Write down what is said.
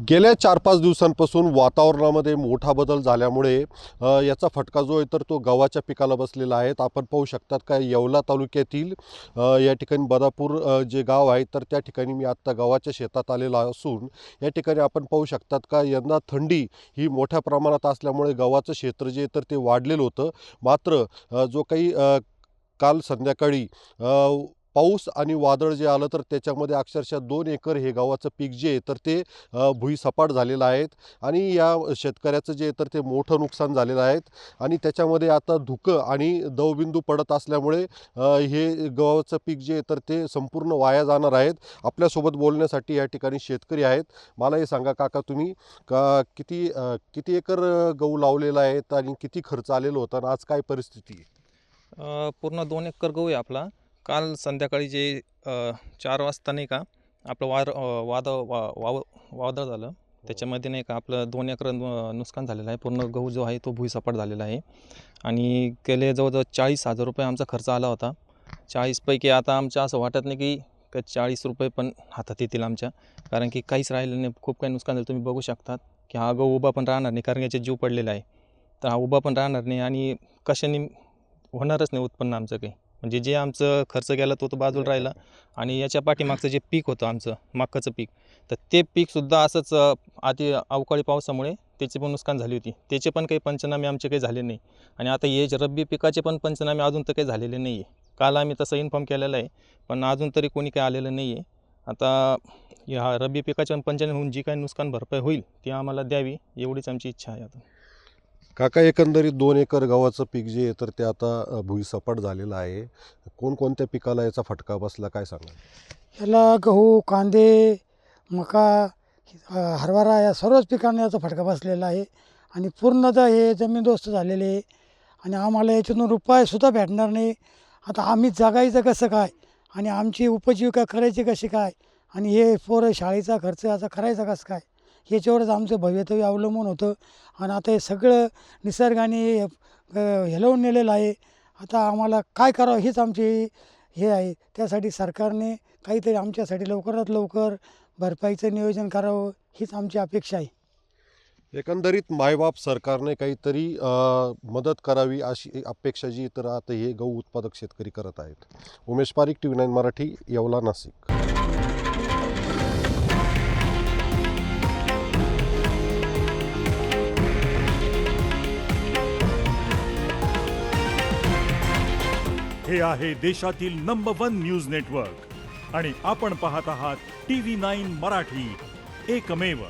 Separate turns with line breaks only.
गेल्या 4-5 दिवसांपासून वातावरणामध्ये मोठा बदल झाल्यामुळे याचा फटका जो आहे तर तो गव्हाच्या पिकाला बसलेला आहे. आपण पाहू शकतात का येवला तालुक्यातील या ठिकाणी बदापूर जे गाव आहे तर त्या ठिकाणी मी आत्ता गव्हाच्या शेतात आलेला असून या ठिकाणी आपण पाहू शकतात का यंदा थंडी ही मोठ्या प्रमाणात असल्यामुळे गव्हाचं क्षेत्र जे तर ते वाढलेलं होतं. मात्र जो काही काल संध्याकाळी पाऊस आणि वादळ जे आलं तर त्याच्यामध्ये अक्षरशः 2 एकर हे गव्हाचं पीक जे आहे तर ते भुईसपाट झालेलं आहे आणि या शेतकऱ्याचं जे तर ते मोठं नुकसान झालेलं आहे आणि त्याच्यामध्ये आता धुकं आणि दवबिंदू पडत असल्यामुळे हे गव्हाचं पीक जे तर ते संपूर्ण वाया जाणार आहेत. आपल्यासोबत बोलण्यासाठी या ठिकाणी शेतकरी आहेत. मला हे सांगा काका, तुम्ही किती एकर गहू लावलेला आहे आणि किती खर्च आलेला होता आणि आज काय परिस्थिती आहे?
पूर्ण 2 एकर गहू आहे आपला. काल संध्याकाळी जे 4 वाजता नाही का आपलं वादळ झालं. त्याच्यामध्ये नाही का आपलं 2 एकर नुकसान झालेलं आहे. पूर्ण गहू जो आहे तो भुईसपाट झालेला आहे आणि गेले जवळजवळ 40,000 रुपये आमचा खर्च आला होता. 40 पैकी आता आमच्या असं वाटत नाही की 40 रुपये पण हातात येतील आमच्या, कारण की काहीच राहिलं नाही. खूप काही नुकसान झालं. तुम्ही बघू शकतात की हा गहू उभा पण राहणार नाही, कारण याचे जीव पडलेला आहे. तर हा उभा पण राहणार नाही आणि कशाने होणारच नाही उत्पन्न आमचं काही. म्हणजे जे आमचं खर्च गेला तो बाजूला राहिला आणि याच्या पाठीमागचं जे पीक होतं आमचं मक्काचं पीक, तर ते पीकसुद्धा असंच आधी अवकाळी पावसामुळे त्याची पण नुकसान झाली होती. त्याचे पण काही पंचनामे आमचे काही झाले नाही आणि आता हे रब्बी पिकाचे पण पंचनामे अजून तर काही झालेले नाही आहे. काल आम्ही तसं इन्फॉर्म केलेलं आहे, पण अजून तरी कोणी काही आलेलं नाही आहे. आता ह्या रब्बी पिकाच्या पंचनामे होऊन जी काही नुकसान भरपाई होईल ती आम्हाला द्यावी, एवढीच आमची इच्छा आहे. आता
काका, एकंदरीत 2 एकर गव्हाचं पीक जे आहे तर ते आता भुईसपाट झालेलं आहे. कोणकोणत्या पिकाला याचा फटका बसला काय सांगा?
याला गहू, कांदे, मका, हरभरा या सर्वच पिकांना याचा फटका बसलेला आहे आणि पूर्णतः हे जमीनदोस्त झालेले आहे आणि आम्हाला याच्यातून रुपयासुद्धा भेटणार नाही. आता आम्ही जगायचं कसं काय आणि आमची उपजीविका करायची कशी काय आणि हे पोरं शाळेचा खर्च याचा करायचा कसं काय, याच्यावरच आमचं भवितव्य अवलंबून होतं. आणि आता हे सगळं निसर्गाने हेलवून नेलेलं आहे. आता आम्हाला काय करावं हेच आमची हे आहे. त्यासाठी सरकारने काहीतरी आमच्यासाठी लवकरात लवकर भरपाईचं नियोजन करावं हीच आमची अपेक्षा आहे.
एकंदरीत मायबाप सरकारने काहीतरी मदत करावी अशी अपेक्षा जी तर आता हे गहू उत्पादक शेतकरी करत आहेत. उमेश पारीख, TV9 मराठी, येवला, नाशिक.
हे आहे देशातील नंबर 1 न्यूज नेटवर्क आणि आपण पाहत आहात TV9 मराठी, एकमेव.